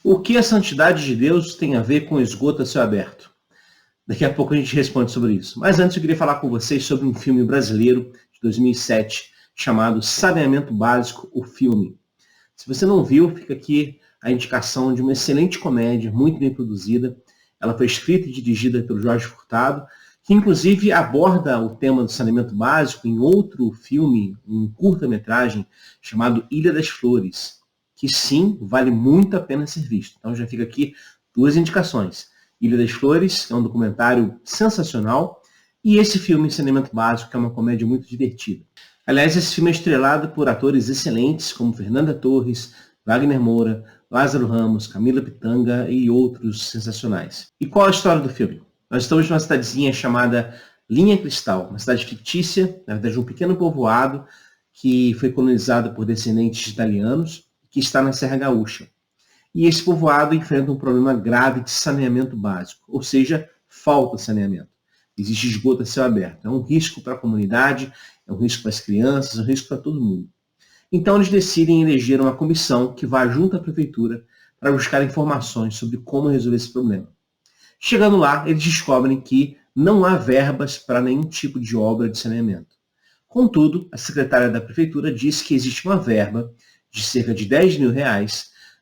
O que a santidade de Deus tem a ver com esgoto a céu aberto? Daqui a pouco a gente responde sobre isso. Mas antes eu queria falar com vocês sobre um filme brasileiro de 2007 chamado Saneamento Básico, o filme. Se você não viu, fica aqui a indicação de uma excelente comédia, muito bem produzida. Ela foi escrita e dirigida pelo Jorge Furtado, que inclusive aborda o tema do saneamento básico em outro filme, um curta-metragem, chamado Ilha das Flores, que sim, vale muito a pena ser visto. Então já fica aqui duas indicações. Ilha das Flores é um documentário sensacional, e esse filme, Saneamento Básico, que é uma comédia muito divertida. Aliás, esse filme é estrelado por atores excelentes, como Fernanda Torres, Wagner Moura, Lázaro Ramos, Camila Pitanga e outros sensacionais. E qual a história do filme? Nós estamos numa cidadezinha chamada Linha Cristal, uma cidade fictícia, na verdade um pequeno povoado que foi colonizado por descendentes italianos, que está na Serra Gaúcha. E esse povoado enfrenta um problema grave de saneamento básico, ou seja, falta de saneamento. Existe esgoto a céu aberto. É um risco para a comunidade, é um risco para as crianças, é um risco para todo mundo. Então eles decidem eleger uma comissão que vai junto à prefeitura para buscar informações sobre como resolver esse problema. Chegando lá, eles descobrem que não há verbas para nenhum tipo de obra de saneamento. Contudo, a secretária da prefeitura diz que existe uma verba de cerca de R$10 mil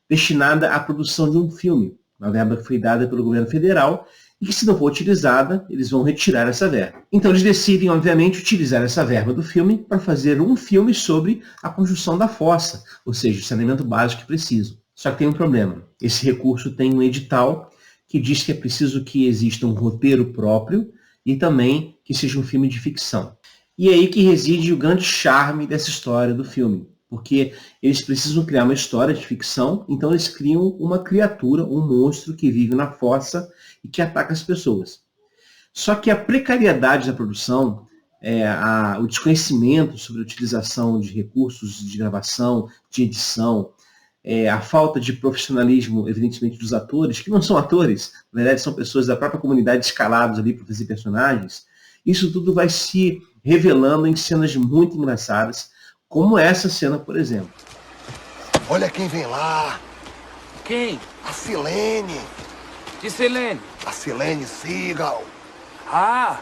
destinada à produção de um filme, uma verba que foi dada pelo governo federal e que, se não for utilizada, eles vão retirar essa verba. Então eles decidem, obviamente, utilizar essa verba do filme para fazer um filme sobre a construção da fossa, ou seja, o saneamento básico que precisam. Só que tem um problema. Esse recurso tem um edital que diz que é preciso que exista um roteiro próprio e também que seja um filme de ficção. E é aí que reside o grande charme dessa história do filme, porque eles precisam criar uma história de ficção, então eles criam uma criatura, um monstro que vive na fossa e que ataca as pessoas. Só que a precariedade da produção, o desconhecimento sobre a utilização de recursos de gravação, de edição, a falta de profissionalismo, evidentemente, dos atores, que não são atores, na verdade são pessoas da própria comunidade escalados ali para fazer personagens, isso tudo vai se revelando em cenas muito engraçadas, como essa cena, por exemplo. Olha quem vem lá. Quem? A Silene. Que Silene? A Silene Seagal. Ah,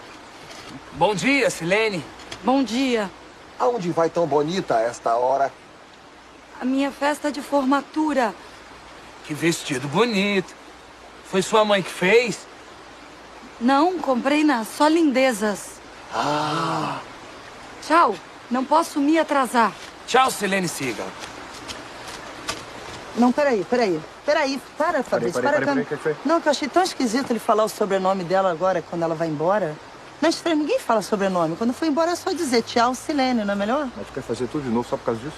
bom dia, Silene. Bom dia. Aonde vai tão bonita a esta hora? A minha festa de formatura. Que vestido bonito. Foi sua mãe que fez? Não, comprei na Só Lindezas. Ah. Tchau, não posso me atrasar. Tchau, Silene Seagal. Não, peraí. Para, Fabrício, para. Que foi? Não, que eu achei tão esquisito ele falar o sobrenome dela agora, quando ela vai embora. Não é estranho, ninguém fala sobrenome. Quando for embora é só dizer tchau, Silene, não é melhor? Mas tu quer fazer tudo de novo só por causa disso?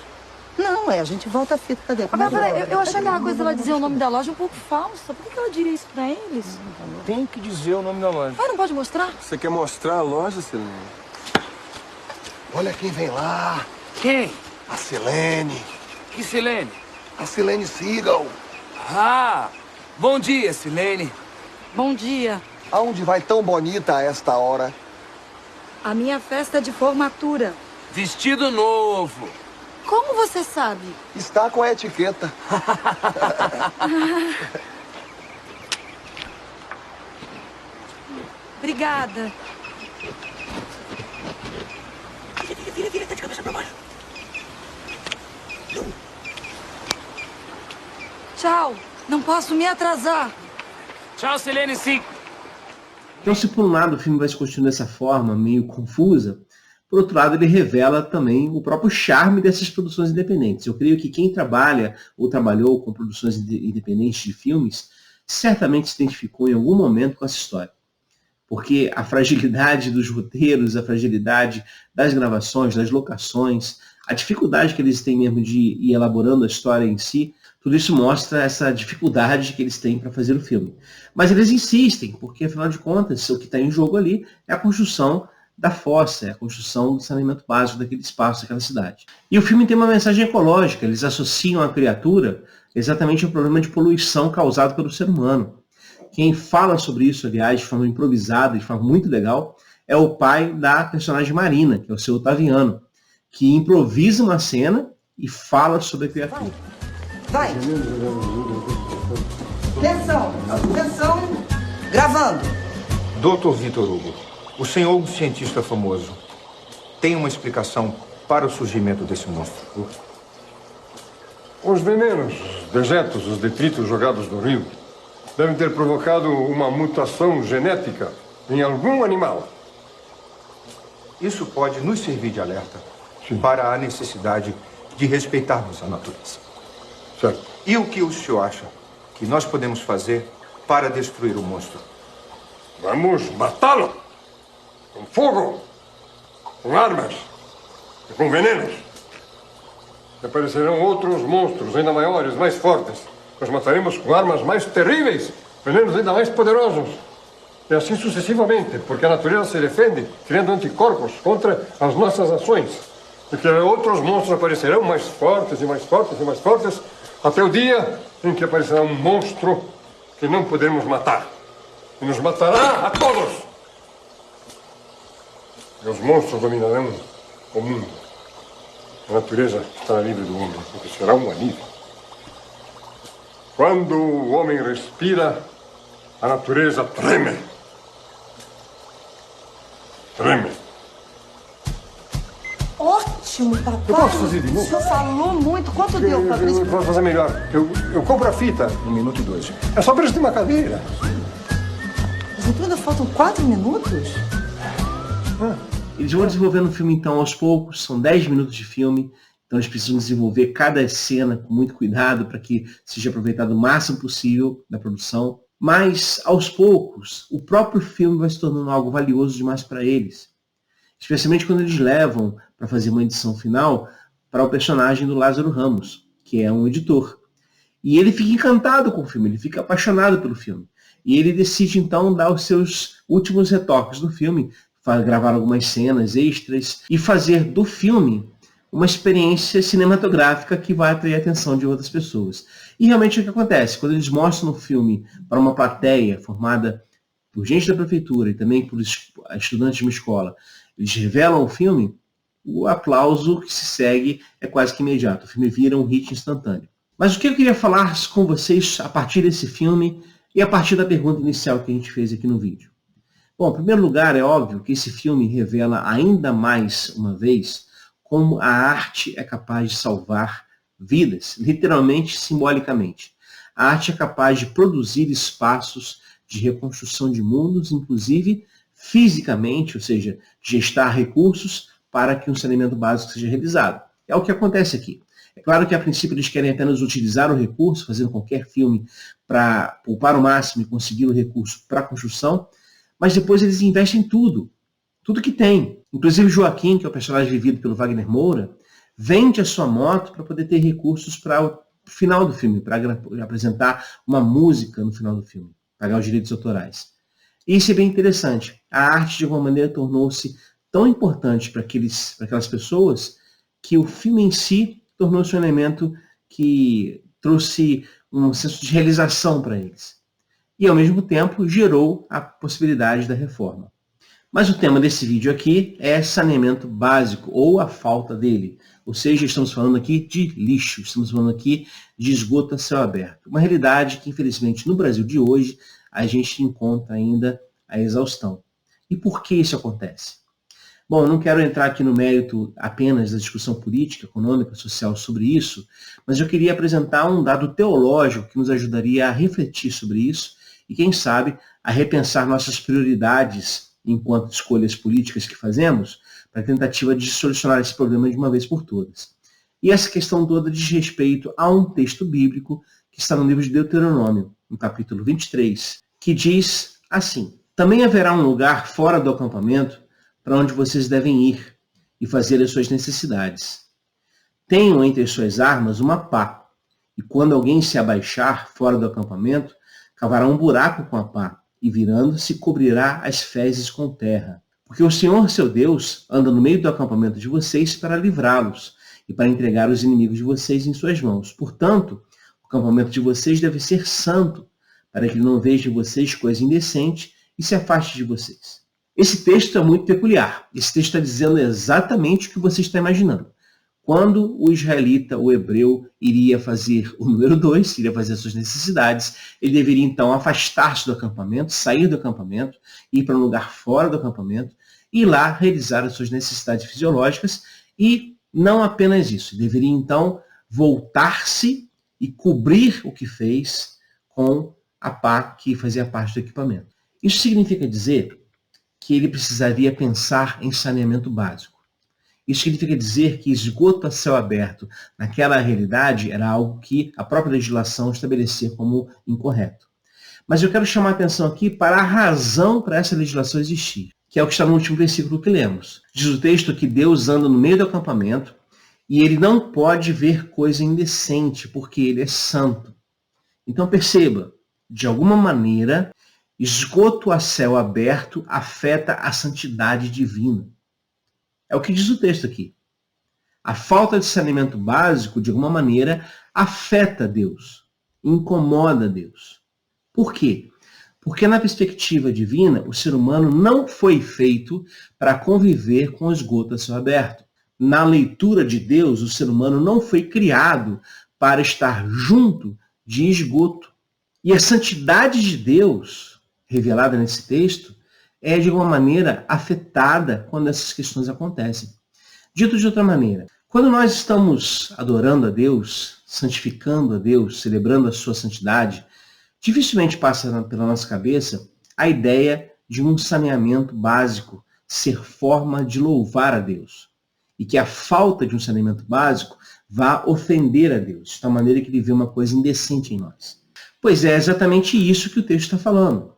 Não, a gente volta a fita, cadê? Mas peraí, eu achei aquela coisa dela dizer o nome da loja um pouco falsa. Por que ela diria isso pra eles? Tem que dizer o nome da loja. Ah, não pode mostrar? Você quer mostrar a loja, Silene? Olha quem vem lá. Quem? A Silene. Que Silene? A Silene Seagal. Ah, bom dia, Silene. Bom dia. Aonde vai tão bonita a esta hora? A minha festa de formatura. Vestido novo. Como você sabe? Está com a etiqueta. Obrigada. Vira, tá de cabeça pra baixo. Tchau, não posso me atrasar. Tchau, Silene Seagal. Então, se por um lado o filme vai se construindo dessa forma, meio confusa, por outro lado ele revela também o próprio charme dessas produções independentes. Eu creio que quem trabalha ou trabalhou com produções independentes de filmes, certamente se identificou em algum momento com essa história. Porque a fragilidade dos roteiros, a fragilidade das gravações, das locações, a dificuldade que eles têm mesmo de ir elaborando a história em si, tudo isso mostra essa dificuldade que eles têm para fazer o filme. Mas eles insistem, porque afinal de contas, o que está em jogo ali é a construção da fossa, é a construção do saneamento básico daquele espaço, daquela cidade. E o filme tem uma mensagem ecológica, eles associam a criatura exatamente ao problema de poluição causado pelo ser humano. Quem fala sobre isso, aliás, de forma improvisada, de forma muito legal, é o pai da personagem Marina, que é o seu Otaviano, que improvisa uma cena e fala sobre a criatura. Vai! Atenção, atenção, gravando. Dr. Vitor Hugo, o senhor, um cientista famoso, tem uma explicação para o surgimento desse monstro? Os venenos, os dejetos, os detritos jogados no rio devem ter provocado uma mutação genética em algum animal. Isso pode nos servir de alerta para a necessidade de respeitarmos a natureza. Certo. E o que o senhor acha que nós podemos fazer para destruir o monstro? Vamos matá-lo com fogo, com armas e com venenos. E aparecerão outros monstros ainda maiores, mais fortes. Nós mataremos com armas mais terríveis, venenos ainda mais poderosos. E assim sucessivamente, porque a natureza se defende criando anticorpos contra as nossas ações. E que outros monstros aparecerão mais fortes e mais fortes e mais fortes, até o dia em que aparecerá um monstro que não podemos matar. E nos matará a todos. E os monstros dominarão o mundo. A natureza estará livre do homem, o que será um alívio. Quando o homem respira, a natureza treme. Treme. Ótimo, papai. Eu posso fazer de novo? O senhor falou muito. Quanto deu, Fabrício? Eu posso fazer melhor. Eu compro a fita. 1 minuto e 2. É só preço de uma cadeira. Mas então ainda faltam 4 minutos? Eles vão desenvolvendo o filme, então, aos poucos. São 10 minutos de filme. Então, eles precisam desenvolver cada cena com muito cuidado para que seja aproveitado o máximo possível da produção. Mas, aos poucos, o próprio filme vai se tornando algo valioso demais para eles. Especialmente quando eles levam para fazer uma edição final para o personagem do Lázaro Ramos, que é um editor. E ele fica encantado com o filme, ele fica apaixonado pelo filme. E ele decide, então, dar os seus últimos retoques no filme, gravar algumas cenas extras e fazer do filme uma experiência cinematográfica que vai atrair a atenção de outras pessoas. E realmente o que acontece? Quando eles mostram o filme para uma plateia formada por gente da prefeitura e também por estudantes de uma escola, eles revelam o filme, o aplauso que se segue é quase que imediato. O filme vira um hit instantâneo. Mas o que eu queria falar com vocês a partir desse filme e a partir da pergunta inicial que a gente fez aqui no vídeo? Bom, em primeiro lugar, é óbvio que esse filme revela ainda mais uma vez como a arte é capaz de salvar vidas, literalmente, simbolicamente. A arte é capaz de produzir espaços de reconstrução de mundos, inclusive fisicamente, ou seja, gestar recursos para que um saneamento básico seja realizado. É o que acontece aqui. É claro que, a princípio, eles querem apenas utilizar o recurso, fazendo qualquer filme para poupar o máximo e conseguir o recurso para a construção, mas depois eles investem tudo que tem. Inclusive o Joaquim, que é o personagem vivido pelo Wagner Moura, vende a sua moto para poder ter recursos para o final do filme, para apresentar uma música no final do filme, pagar os direitos autorais. E isso é bem interessante. A arte, de alguma maneira, tornou-se tão importante para aquelas pessoas que o filme em si tornou-se um elemento que trouxe um senso de realização para eles. E, ao mesmo tempo, gerou a possibilidade da reforma. Mas o tema desse vídeo aqui é saneamento básico, ou a falta dele. Ou seja, estamos falando aqui de lixo, estamos falando aqui de esgoto a céu aberto. Uma realidade que, infelizmente, no Brasil de hoje, a gente encontra ainda a exaustão. E por que isso acontece? Bom, eu não quero entrar aqui no mérito apenas da discussão política, econômica, social sobre isso, mas eu queria apresentar um dado teológico que nos ajudaria a refletir sobre isso e, quem sabe, a repensar nossas prioridades enquanto escolhas políticas que fazemos, para a tentativa de solucionar esse problema de uma vez por todas. E essa questão toda diz respeito a um texto bíblico que está no livro de Deuteronômio, no capítulo 23, que diz assim: também haverá um lugar fora do acampamento para onde vocês devem ir e fazer as suas necessidades. Tenham entre as suas armas uma pá, e quando alguém se abaixar fora do acampamento, cavará um buraco com a pá, e virando-se cobrirá as fezes com terra. Porque o Senhor, seu Deus, anda no meio do acampamento de vocês para livrá-los e para entregar os inimigos de vocês em suas mãos. Portanto, o acampamento de vocês deve ser santo, para que ele não veja em vocês coisa indecente e se afaste de vocês. Esse texto é muito peculiar. Esse texto está dizendo exatamente o que você está imaginando. Quando o israelita, o hebreu, iria fazer o número 2, iria fazer as suas necessidades, ele deveria então afastar-se do acampamento, sair do acampamento, ir para um lugar fora do acampamento, e lá realizar as suas necessidades fisiológicas, e não apenas isso, deveria então voltar-se e cobrir o que fez com a pá que fazia parte do equipamento. Isso significa dizer que ele precisaria pensar em saneamento básico. Isso significa dizer que esgoto a céu aberto naquela realidade era algo que a própria legislação estabelecia como incorreto. Mas eu quero chamar a atenção aqui para a razão para essa legislação existir, que é o que está no último versículo que lemos. Diz o texto que Deus anda no meio do acampamento e ele não pode ver coisa indecente, porque ele é santo. Então perceba, de alguma maneira, esgoto a céu aberto afeta a santidade divina. É o que diz o texto aqui. A falta de saneamento básico, de alguma maneira, afeta Deus, incomoda Deus. Por quê? Porque na perspectiva divina, o ser humano não foi feito para conviver com o esgoto a céu aberto. Na leitura de Deus, o ser humano não foi criado para estar junto de esgoto. E a santidade de Deus, revelada nesse texto, é de alguma maneira afetada quando essas questões acontecem. Dito de outra maneira, quando nós estamos adorando a Deus, santificando a Deus, celebrando a sua santidade, dificilmente passa pela nossa cabeça a ideia de um saneamento básico ser forma de louvar a Deus. E que a falta de um saneamento básico vá ofender a Deus, de tal maneira que ele vê uma coisa indecente em nós. Pois é exatamente isso que o texto está falando.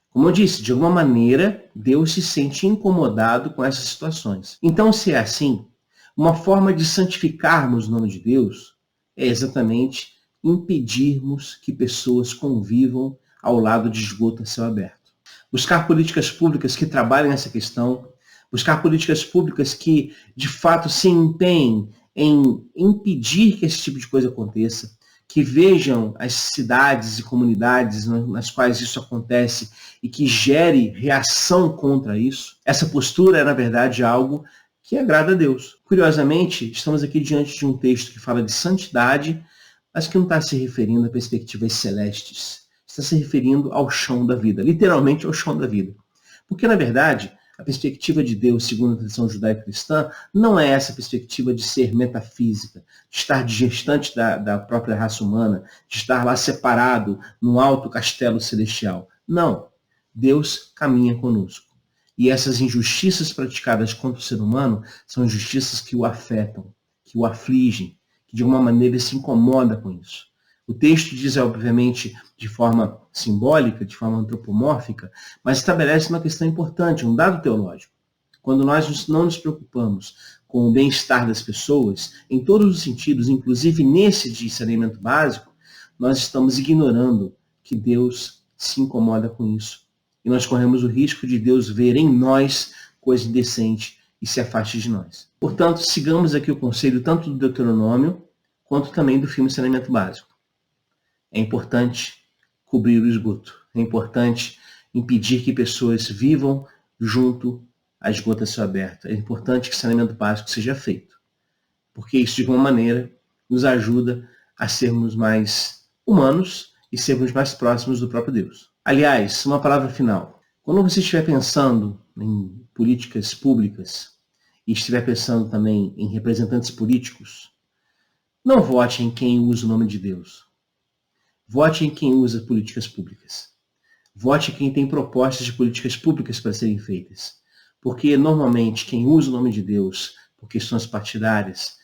Como eu disse, de alguma maneira, Deus se sente incomodado com essas situações. Então, se é assim, uma forma de santificarmos o nome de Deus é exatamente impedirmos que pessoas convivam ao lado de esgoto a céu aberto. Buscar políticas públicas que trabalhem essa questão, buscar políticas públicas que, de fato, se empenhem em impedir que esse tipo de coisa aconteça, que vejam as cidades e comunidades nas quais isso acontece e que gere reação contra isso. Essa postura é, na verdade, algo que agrada a Deus. Curiosamente, estamos aqui diante de um texto que fala de santidade, mas que não está se referindo a perspectivas celestes. Está se referindo ao chão da vida, literalmente ao chão da vida. Porque, na verdade, a perspectiva de Deus, segundo a tradição judaico-cristã, não é essa perspectiva de ser metafísica, de estar distante da própria raça humana, de estar lá separado num alto castelo celestial. Não. Deus caminha conosco. E essas injustiças praticadas contra o ser humano são injustiças que o afetam, que o afligem, que de alguma maneira se incomoda com isso. O texto diz, obviamente, de forma simbólica, de forma antropomórfica, mas estabelece uma questão importante, um dado teológico. Quando nós não nos preocupamos com o bem-estar das pessoas, em todos os sentidos, inclusive nesse de saneamento básico, nós estamos ignorando que Deus se incomoda com isso. E nós corremos o risco de Deus ver em nós coisa indecente e se afaste de nós. Portanto, sigamos aqui o conselho tanto do Deuteronômio, quanto também do filme Saneamento Básico. É importante cobrir o esgoto. É importante impedir que pessoas vivam junto a esgoto a céu aberto. É importante que o saneamento básico seja feito. Porque isso, de alguma maneira, nos ajuda a sermos mais humanos e sermos mais próximos do próprio Deus. Aliás, uma palavra final. Quando você estiver pensando em políticas públicas e estiver pensando também em representantes políticos, não vote em quem usa o nome de Deus. Vote em quem usa políticas públicas. Vote em quem tem propostas de políticas públicas para serem feitas. Porque, normalmente, quem usa o nome de Deus por questões partidárias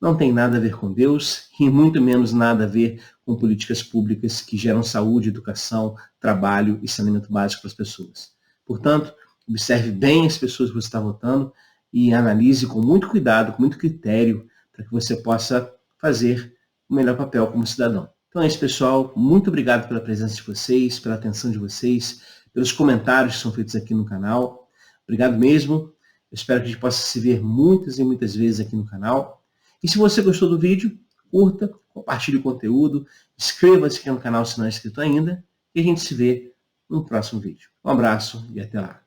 não tem nada a ver com Deus e muito menos nada a ver com políticas públicas que geram saúde, educação, trabalho e saneamento básico para as pessoas. Portanto, observe bem as pessoas que você está votando e analise com muito cuidado, com muito critério, para que você possa fazer o melhor papel como cidadão. Então é isso, pessoal. Muito obrigado pela presença de vocês, pela atenção de vocês, pelos comentários que são feitos aqui no canal. Obrigado mesmo. Eu espero que a gente possa se ver muitas e muitas vezes aqui no canal. E se você gostou do vídeo, curta, compartilhe o conteúdo, inscreva-se aqui no canal se não é inscrito ainda, e a gente se vê no próximo vídeo. Um abraço e até lá.